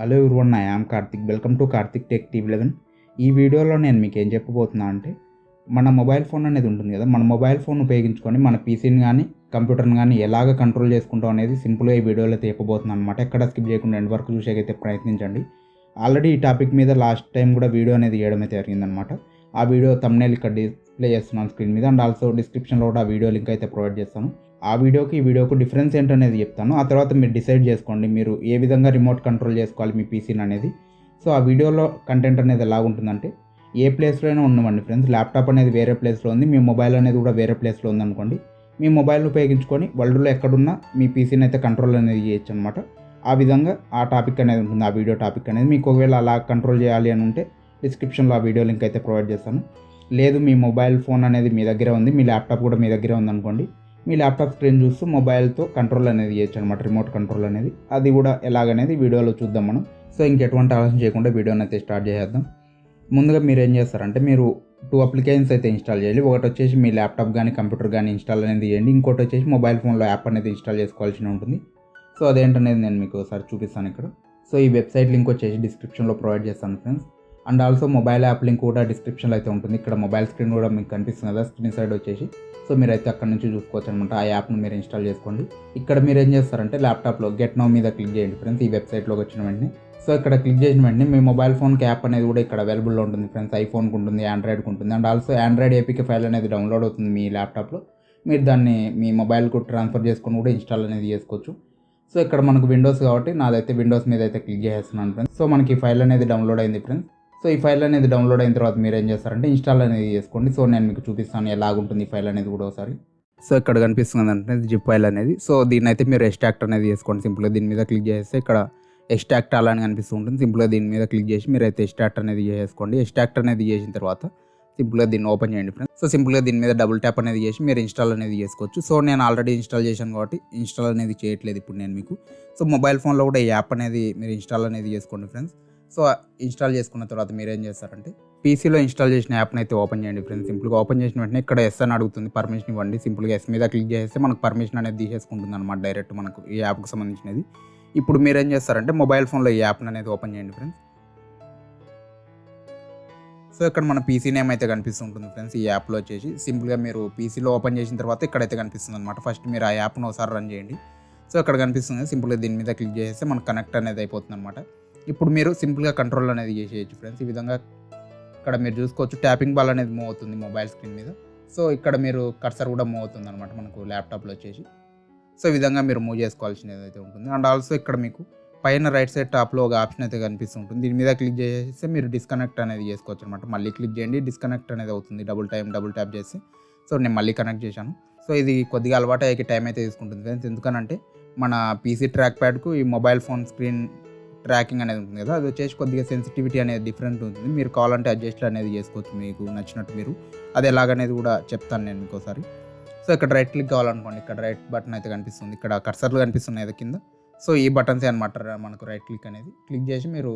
Hello everyone, I am Karthik. Welcome to Karthik tech TV 11. ఈ వీడియోలో నేను మీకు ఏం చెప్పబోతున్నా అంటే, మన మొబైల్ ఫోన్ అనేది ఉంటుంది కదా, మన మొబైల్ ఫోన్ ఉపయోగించుకొని మన పీసీని కానీ కంప్యూటర్ని కానీ ఎలాగ కంట్రోల్ చేసుకుంటాం అనేది సింపుల్గా ఈ వీడియోలో అయితే చెప్పబోతున్నాను అనమాట. ఎక్కడ స్కిప్ చేయకుండా ఎండ్ వరకు చూసేకైతే ప్రయత్నించండి. ఆల్రెడీ ఈ టాపిక్ మీద లాస్ట్ టైం కూడా వీడియో అనేది చేయడం అయితే జరిగిందనమాట. ఆ వీడియో థంబ్నెయిల్ ఇక్కడ డిస్ప్లే చేస్తున్నాను స్క్రీన్ మీద, అండ్ ఆల్సో డిస్క్రిప్షన్లో కూడా ఆ వీడియో లింక్ అయితే ప్రొవైడ్ చేస్తాను. ఆ వీడియోకి ఈ వీడియోకు డిఫరెన్స్ ఏంటనేది చెప్తాను. ఆ తర్వాత మీరు డిసైడ్ చేసుకోండి మీరు ఏ విధంగా రిమోట్ కంట్రోల్ చేసుకోవాలి మీ పీసీని అనేది. సో ఆ వీడియోలో కంటెంట్ అనేది ఎలా ఉంటుందంటే, ఏ ప్లేస్లో అయినా ఉండమండి ఫ్రెండ్స్, ల్యాప్టాప్ అనేది వేరే ప్లేస్లో ఉంది, మీ మొబైల్ అనేది కూడా వేరే ప్లేస్లో ఉందనుకోండి, మీ మొబైల్ని ఉపయోగించుకొని వరల్డ్లో ఎక్కడున్నా మీ పీసీని అయితే కంట్రోల్ అనేది చేయొచ్చు అనమాట. ఆ విధంగా ఆ టాపిక్ అనేది ఉంటుంది, ఆ వీడియో టాపిక్ అనేది. మీకు ఒకవేళ అలా కంట్రోల్ చేయాలి అని ఉంటే డిస్క్రిప్షన్లో ఆ వీడియో లింక్ అయితే ప్రొవైడ్ చేస్తాను. లేదు మీ మొబైల్ ఫోన్ అనేది మీ దగ్గర ఉంది, మీ ల్యాప్టాప్ కూడా మీ దగ్గర ఉందనుకోండి, మీ ల్యాప్టాప్ స్క్రీన్ చూస్తూ మొబైల్తో కంట్రోల్ అనేది చేయొచ్చు అనమాట, రిమోట్ కంట్రోల్ అనేది. అది కూడా ఎలాగనేది వీడియోలో చూద్దాం మనం. సో ఇంకెటువంటి ఆలోచన చేయకుండా వీడియోని అయితే స్టార్ట్ చేసేద్దాం. ముందుగా మీరు ఏం చేస్తారంటే, మీరు 2 అప్లికేషన్స్ అయితే ఇన్స్టాల్ చేయాలి. ఒకటి వచ్చేసి మీ ల్యాప్టాప్ కానీ కంప్యూటర్ కానీ ఇన్స్టాల్ అనేది చేయండి. ఇంకోటి వచ్చేసి మొబైల్ ఫోన్లో యాప్ అనేది ఇన్స్టాల్ చేసుకోవాల్సి ఉంటుంది. సో అదేంటనేది నేను మీకు ఒకసారి చూపిస్తాను ఇక్కడ. సో ఈ వెబ్సైట్ లింక్ వచ్చేసి డిస్క్రిప్షన్లో ప్రొవైడ్ చేస్తాను friends. And also mobile app link కూడా డిస్క్రిప్షన్లో అయితే ఉంటుంది. ఇక్కడ మొబైల్ స్క్రీన్ కూడా మీకు కనిపిస్తుంది కదా, స్క్రీన్ సైడ్ వచ్చేసి. సో మీరైతే అక్కడ నుంచి చూసుకోవచ్చు అనమాట. ఆ యాప్ను మీరు ఇన్స్టాల్ చేసుకోండి. ఇక్కడ మీరు ఏం చేస్తారంటే, ల్యాప్టాప్లో గెట్ నౌ మీద క్లిక్ చేయండి ఫ్రెండ్స్, ఈ వెబ్సైట్లోకి వచ్చిన వెంటనే. సో ఇక్కడ క్లిక్ చేసిన వెంటనే మీ మొబైల్ ఫోన్కి యాప్ అనేది కూడా ఇక్కడ అవైలబుల్లో ఉంటుంది ఫ్రెండ్స్. ఐఫోన్కి ఉంటుంది, ఆండ్రాయిడ్కి ఉంటుంది. And also Android APK file అనేది డౌన్లోడ్ అవుతుంది మీ ల్యాప్టాప్లో. మీరు దాన్ని మీ మొబైల్కు ట్రాన్స్ఫర్ చేసుకొని కూడా ఇన్స్టాల్ అనేది చేసుకోవచ్చు. సో ఇక్కడ మనకు విండోస్ కాబట్టి నాదైతే విండోస్ మీద అయితే క్లిక్ చేస్తున్నాను ఫ్రెండ్స్. సో మనకి ఈ ఫైల్ అనేది డౌన్లోడ్ అయింది ఫ్రెండ్స్. సో ఈ ఫైల్ అనేది డౌన్లోడ్ అయిన తర్వాత మీరు ఏం చేస్తారంటే, ఇన్స్టాల్ అనేది చేసుకోండి. సో నేను మీకు చూపిస్తాను ఎలాగుంటుంది ఈ ఫైల్ అనేది కూడా ఒకసారి. సో ఇక్కడ కనిపిస్తుంది అంటే జిప్ ఫైల్ అనేది. సో దీన్ని అయితే మీరు ఎక్స్ట్రాక్ట్ అనేది చేసుకోండి. సింపుల్గా దీని మీద క్లిక్ చేస్తే ఇక్కడ ఎక్స్ట్రాక్ట్ అలా అని కనిపిస్తూ ఉంటుంది. సింపుల్గా దీని మీద క్లిక్ చేసి మీరు అయితే ఎక్స్ట్రాక్ట్ అనేది చేసుకోండి. ఎక్స్ట్రాక్ట్ అనేది చేసిన తర్వాత సింపుల్గా దీన్ని ఓపెన్ చేయండి ఫ్రెండ్స్. సో సింపుల్గా దీని మీద డబుల్ ట్యాప్ అనేది చేసి మీరు ఇన్స్టాల్ అనేది చేసుకోవచ్చు. సో నేను ఆల్రెడీ ఇన్స్టాల్ చేశాను కాబట్టి ఇన్స్టాల్ అనేది చేయట్లేదు ఇప్పుడు నేను మీకు. సో మొబైల్ ఫోన్లో కూడా ఈ యాప్ అనేది మీరు ఇన్స్టాల్ అనేది చేసుకోండి ఫ్రెండ్స్. సో ఇన్స్టాల్ చేసుకున్న తర్వాత మీరు ఏం చేస్తారంటే, పీసీలో ఇన్స్టాల్ చేసిన యాప్ని అయితే ఓపెన్ చేయండి ఫ్రెండ్స్. సింపుల్గా ఓపెన్ చేసిన వెంటనే ఇక్కడ ఎస్ అని అడుగుతుంది, పర్మిషన్ ఇవ్వండి. సింపుల్గా ఎస్ మీద క్లిక్ చేస్తే మనకు పర్మిషన్ అనేది తీసేసుకుంటుంది అనమాట, డైరెక్ట్ మనకు ఈ యాప్కి సంబంధించినది. ఇప్పుడు మీరు ఏం చేస్తారంటే, మొబైల్ ఫోన్లో ఈ యాప్ని అనేది ఓపెన్ చేయండి ఫ్రెండ్స్. సో ఇక్కడ మన పీసీ నేమ్ అయితే కనిపిస్తుంటుంది ఫ్రెండ్స్ ఈ యాప్లో వచ్చేసి. సింపుల్గా మీరు పీసీలో ఓపెన్ చేసిన తర్వాత ఇక్కడైతే కనిపిస్తుంది అనమాట. ఫస్ట్ మీరు ఆ యాప్ను ఒకసారి రన్ చేయండి. సో ఇక్కడ కనిపిస్తుంది, సింపుల్గా దీని మీద క్లిక్ చేస్తే మనకు కనెక్ట్ అనేది అయిపోతుంది అనమాట. ఇప్పుడు మీరు సింపుల్గా కంట్రోల్ అనేది చేసేయచ్చు ఫ్రెండ్స్. ఈ విధంగా ఇక్కడ మీరు చూసుకోవచ్చు, ట్యాపింగ్ బాల్ అనేది మూవ్ అవుతుంది మొబైల్ స్క్రీన్ మీద. సో ఇక్కడ మీరు కర్సర్ కూడా మూవ్ అవుతుంది అనమాట మనకు ల్యాప్టాప్లో వచ్చేసి. సో ఈ విధంగా మీరు మూవ్ చేసుకోవాల్సినది అయితే ఉంటుంది. అండ్ ఆల్సో ఇక్కడ మీకు పైన రైట్ సైడ్ టాప్లో ఒక ఆప్షన్ అయితే కనిపిస్తుంటుంది. దీని మీద క్లిక్ చేస్తే మీరు డిస్కనెక్ట్ అనేది చేసుకోవచ్చు అనమాట. మళ్ళీ క్లిక్ చేయండి, డిస్కనెక్ట్ అనేది అవుతుంది డబుల్ ట్యాప్ చేసి. సో నేను మళ్ళీ కనెక్ట్ చేశాను. సో ఇది కొద్దిగా అలవాటు అయ్యే టైం అయితే తీసుకుంటుంది ఫ్రెండ్స్. ఎందుకనంటే మన పీసీ ట్రాక్ ప్యాడ్కు ఈ మొబైల్ ఫోన్ స్క్రీన్ ట్రాకింగ్ అనేది ఉంటుంది కదా, అది వచ్చేసి కొద్దిగా సెన్సిటివిటీ అనేది డిఫరెంట్ ఉంటుంది. మీరు కావాలంటే అడ్జస్ట్ అనేది చేసుకోవచ్చు మీకు నచ్చినట్టు మీరు. అది ఎలాగనేది కూడా చెప్తాను నేను మీకు ఒకసారి. సో ఇక్కడ రైట్ క్లిక్ కావాలనుకోండి, ఇక్కడ రైట్ బటన్ అయితే కనిపిస్తుంది, ఇక్కడ కర్సర్లు కనిపిస్తున్నాయి కదా కింద. సో ఈ బటన్స్ అనమాట మనకు రైట్ క్లిక్ అనేది. క్లిక్ చేసి మీరు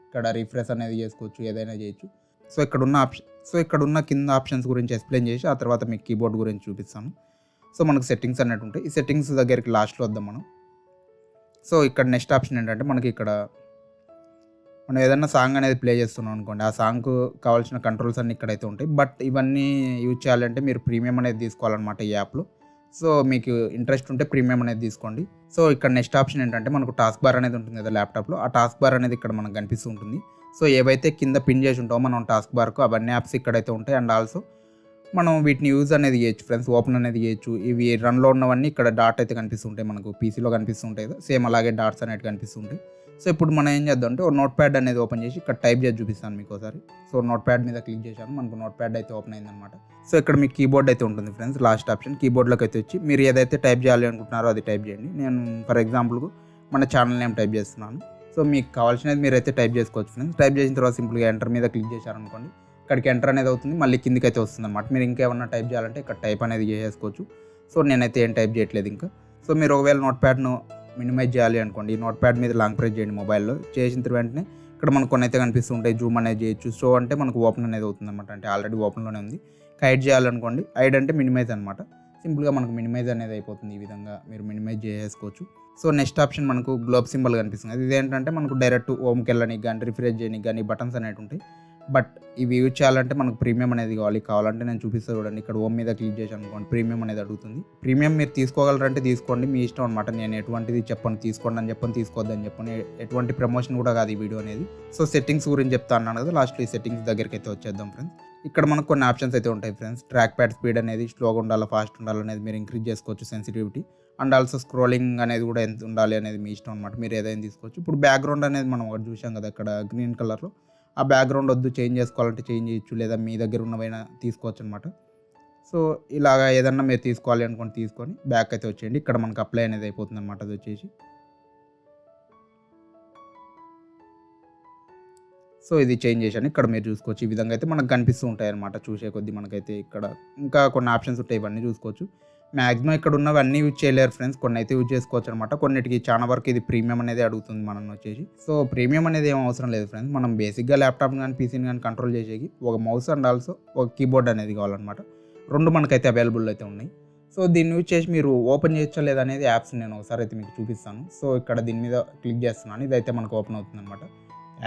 ఇక్కడ రిఫ్రెష్ అనేది చేసుకోవచ్చు, ఏదైనా చేయొచ్చు. సో ఇక్కడ ఉన్న కింద ఆప్షన్స్ గురించి ఎక్స్ప్లెయిన్ చేసి ఆ తర్వాత మీకు కీబోర్డ్ గురించి చూపిస్తాను. సో మనకు సెట్టింగ్స్ అన్నట్టు ఉంటాయి. ఈ సెట్టింగ్స్ దగ్గరికి లాస్ట్లో వద్దాం మనం. సో ఇక్కడ నెక్స్ట్ ఆప్షన్ ఏంటంటే, మనకి ఇక్కడ మనం ఏదైనా సాంగ్ అనేది ప్లే చేస్తున్నాం అనుకోండి, ఆ సాంగ్కు కావాల్సిన కంట్రోల్స్ అన్నీ ఇక్కడైతే ఉంటాయి. బట్ ఇవన్నీ యూజ్ చేయాలంటే మీరు ప్రీమియం అనేది తీసుకోవాలన్నమాట ఈ యాప్లో. సో మీకు ఇంట్రెస్ట్ ఉంటే ప్రీమియం అనేది తీసుకోండి. సో ఇక్కడ నెక్స్ట్ ఆప్షన్ ఏంటంటే, మనకు టాస్క్ బార్ అనేది ఉంటుంది కదా ల్యాప్టాప్లో, ఆ టాస్క్ బార్ అనేది ఇక్కడ మనకు కనిపిస్తూ ఉంటుంది. సో ఏవైతే కింద పిన్ చేసి ఉంటామో మనం టాస్క్ బార్కు, అవన్నీ యాప్స్ ఇక్కడైతే ఉంటాయి. అండ్ ఆల్సో మనం వీటిని యూజ్ అనేది చేయొచ్చు ఫ్రెండ్స్, ఓపెన్ అనేది చేయొచ్చు. ఇవి రన్లో ఉన్నవన్నీ ఇక్కడ డాట్ అయితే కనిపిస్తుంటాయి, మనకు పీసీలో కనిపిస్తుంటాయి కదా, సేమ్ అలాగే డాట్స్ అనేవి కనిపిస్తుంటాయి. సో ఇప్పుడు మనం ఏం చేద్దాం అంటే, ఒక నోట్ ప్యాడ్ అనేది ఓపెన్ చేసి ఇక్కడ టైప్ చేసి చూపిస్తాను మీకు ఒకసారి. సో నోట్ ప్యాడ్ మీద క్లిక్ చేశాను, మనకు నోట్ ప్యాడ్ అయితే ఓపెన్ అయిందనమాట. సో ఇక్కడ మీకు కీబోర్డ్ అయితే ఉంటుంది ఫ్రెండ్స్, లాస్ట్ ఆప్షన్. కీబోర్డ్లోకి అయితే వచ్చి మీరు ఏదైతే టైప్ చేయాలి అనుకుంటున్నారో అది టైప్ చేయండి. నేను ఫర్ ఎగ్జాంపుల్కు మన ఛానల్ నేమ్ టైప్ చేస్తున్నాను. సో మీకు కావాల్సినది మీరైతే టైప్ చేసుకోవచ్చు ఫ్రెండ్స్. టైప్ చేసిన తర్వాత సింపుల్గా ఎంటర్ మీద క్లిక్ చేశారనుకోండి, ఇక్కడికి ఎంటర్ అనేది అవుతుంది, మళ్ళీ కిందికి అయితే వస్తుంది అనమాట. మీరు ఇంకేమన్నా టైప్ చేయాలంటే ఇక్కడ టైప్ అనేది చేసుకోవచ్చు. సో నేనైతే ఏం టైప్ చేయట్లేదు ఇంకా. సో మీరు ఒకవేళ నోట్ ప్యాడ్ను మినిమైజ్ చేయాలి అనుకోండి, ఈ నోట్ ప్యాడ్ మీద లాంగ్ ప్రెస్ చేయండి మొబైల్లో. చేసిన వెంటనే ఇక్కడ మనకు కొన్ని అయితే కనిపిస్తుంటాయి, జూమ్ అనేది చేయొచ్చు. సో అంటే మనకు ఓపెన్ అనేది అవుతుంది అనమాట, అంటే ఆల్రెడీ ఓపెన్లోనే ఉంది. హైడ్ చేయాలనుకోండి, హైడ్ అంటే మినిమైజ్ అనమాట. సింపుల్గా మనకు మినిమైజ్ అనేది అయిపోతుంది. ఈ విధంగా మీరు మినిమైజ్ చేసుకోవచ్చు. సో నెక్స్ట్ ఆప్షన్ మనకు గ్లోబ్ సింబల్ కనిపిస్తుంది. అది ఇదేంటంటే మనకు డైరెక్ట్ హోమ్కి వెళ్ళడానికి కానీ రిఫ్రెష్ చేయడానికి కానీ బటన్స్ అనేవి ఉంటాయి. బట్ ఇవి యూజ్ చేయాలంటే మనకు ప్రీమియం అనేది కావాలంటే నేను చూపిస్తాను చూడండి. ఇక్కడ హోమ్ మీద క్లిక్ చేశాను అనుకోండి, ప్రీమియం అనేది అడుగుతుంది. ప్రీమియం మీరు తీసుకోగలరంటే తీసుకోండి, మీ ఇష్టం అనమాట. నేను ఎటువంటిది చెప్పను తీసుకోండి అని చెప్పని, తీసుకోవద్దని చెప్పని, ఎటువంటి ప్రమోషన్ కూడా కాదు ఈ వీడియో అనేది. సో సెట్టింగ్స్ గురించి చెప్తా అన్నాను కదా, లాస్ట్లో ఈ సెట్టింగ్స్ దగ్గరికి అయితే వచ్చేద్దాం ఫ్రెండ్స్. ఇక్కడ మనకు కొన్ని ఆప్షన్స్ అయితే ఉంటాయి ఫ్రెండ్స్. ట్రాక్ ప్యాడ్ స్పీడ్ అనేది స్లోగా ఉండాలా ఫాస్ట్ ఉండాలనేది మీరు ఇంక్రీజ్ చేసుకోవచ్చు, సెన్సిటివిటీ. అండ్ ఆల్సో స్క్రోలింగ్ అనేది కూడా ఎంత ఉండాలి అనేది మీ ఇష్టం అనమాట, మీరు ఏదైనా తీసుకోవచ్చు. ఇప్పుడు బ్యాక్గ్రౌండ్ అనేది మనం ఒకటి చూసాం కదా ఇక్కడ గ్రీన్ కలర్లో, ఆ బ్యాక్గ్రౌండ్ వద్దు చేంజ్ చేసుకోవాలంటే చేంజ్ చేయొచ్చు, లేదా మీ దగ్గర ఉన్నవైనా తీసుకోవచ్చు అనమాట. సో ఇలాగా ఏదన్నా మీరు తీసుకోవాలి అనుకోండి, తీసుకొని బ్యాక్ అయితే వచ్చేయండి. ఇక్కడ మనకు అప్లై అనేది అయిపోతుంది అనమాట. అది వచ్చేసి సో ఇది చేంజ్ చేశాను. ఇక్కడ మీరు చూసుకోవచ్చు, ఈ విధంగా అయితే మనకు కనిపిస్తూ ఉంటాయి అనమాట. చూసే కొద్దీ మనకైతే ఇక్కడ ఇంకా కొన్ని ఆప్షన్స్ ఉంటాయి, ఇవన్నీ చూసుకోవచ్చు. మ్యాక్సిమం ఇక్కడ ఉన్నవి అన్నీ యూజ్ చేయలేరు ఫ్రెండ్స్, కొన్ని అయితే యూజ్ చేసుకోవచ్చు అనమాట. కొన్నిటికి చాలా వరకు ఇది ప్రీమియం అనేది అడుగుతుంది మనం వచ్చేసి. సో ప్రీమియం అనేది ఏం అవసరం లేదు ఫ్రెండ్స్, మనం బేసిక్గా ల్యాప్టాప్ కానీ పీసీని కానీ కంట్రోల్ చేసేకి ఒక మౌస్ అండ్ ఆల్సో ఒక కీబోర్డ్ అనేది కావాలన్నమాట. రెండు మనకైతే అవైలబుల్ అయితే ఉన్నాయి. సో దీన్ని యూజ్ చేసి మీరు ఓపెన్ చేయొచ్చా లేదా అనేది యాప్స్ నేను ఒకసారి అయితే మీకు చూపిస్తాను. సో ఇక్కడ దీని మీద క్లిక్ చేస్తున్నాను, ఇదైతే మనకు ఓపెన్ అవుతుంది అనమాట.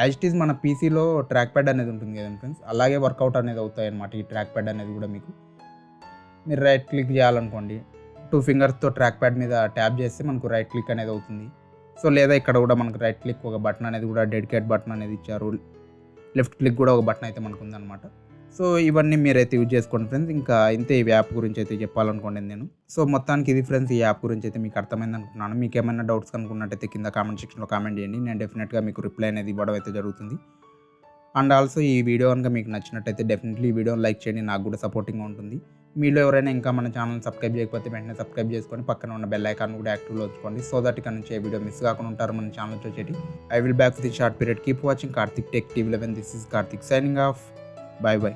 యాజ్ ఇట్ ఈజ్ మన పీసీలో ట్రాక్ ప్యాడ్ అనేది ఉంటుంది కదండి ఫ్రెండ్స్, అలాగే వర్కౌట్ అనేది అవుతాయి అనమాట. ఈ ట్రాక్ ప్యాడ్ అనేది కూడా మీకు, మీరు రైట్ క్లిక్ చేయాలనుకోండి, 2 ఫింగర్స్తో ట్రాక్ ప్యాడ్ మీద ట్యాప్ చేస్తే మనకు రైట్ క్లిక్ అనేది అవుతుంది. సో లేదా ఇక్కడ కూడా మనకు రైట్ క్లిక్ ఒక బటన్ అనేది కూడా డెడికేట్ బటన్ అనేది ఇచ్చారు, లెఫ్ట్ క్లిక్ కూడా ఒక బటన్ అయితే మనకు ఉందన్నమాట. సో ఇవన్నీ మీరైతే యూజ్ చేసుకోండి ఫ్రెండ్స్. ఇంకా ఇంతే ఈ యాప్ గురించి అయితే చెప్పాలనుకోండి నేను. సో మొత్తానికి ఇది ఫ్రెండ్స్, ఈ యాప్ గురించి అయితే మీకు అర్థమైంది అనుకుంటున్నాను. మీకు ఏమైనా డౌట్స్ అనుకున్నట్టయితే కింద కామెంట్ సెక్షన్లో కామెంట్ చేయండి, నేను డెఫినెట్గా మీకు రిప్లై అనేది ఇవ్వడం అయితే జరుగుతుంది. అండ్ ఆల్సో ఈ వీడియో కనుక మీకు నచ్చినట్టయితే డెఫినెట్లీ ఈ వీడియోని లైక్ చేయండి, నాకు కూడా సపోర్టింగ్గా ఉంటుంది. మీలో ఎవరైనా ఇంకా మన ఛానల్ సబ్స్క్రైబ్ చేయకపోతే వెంటనే సబ్స్క్రైబ్ చేసుకొని పక్కన ఉన్న బెల్ ఐకాన్ కూడా యాక్టివ్లో ఉంచుకోండి. సో దట్ ఇక్కడ నుంచి ఏ వీడియో మిస్ కాకుండా ఉంటారు మన ఛానల్ వచ్చేటి. I will back with short period. Keep watching Karthik tech TV 11. This is Karthik signing off. By by.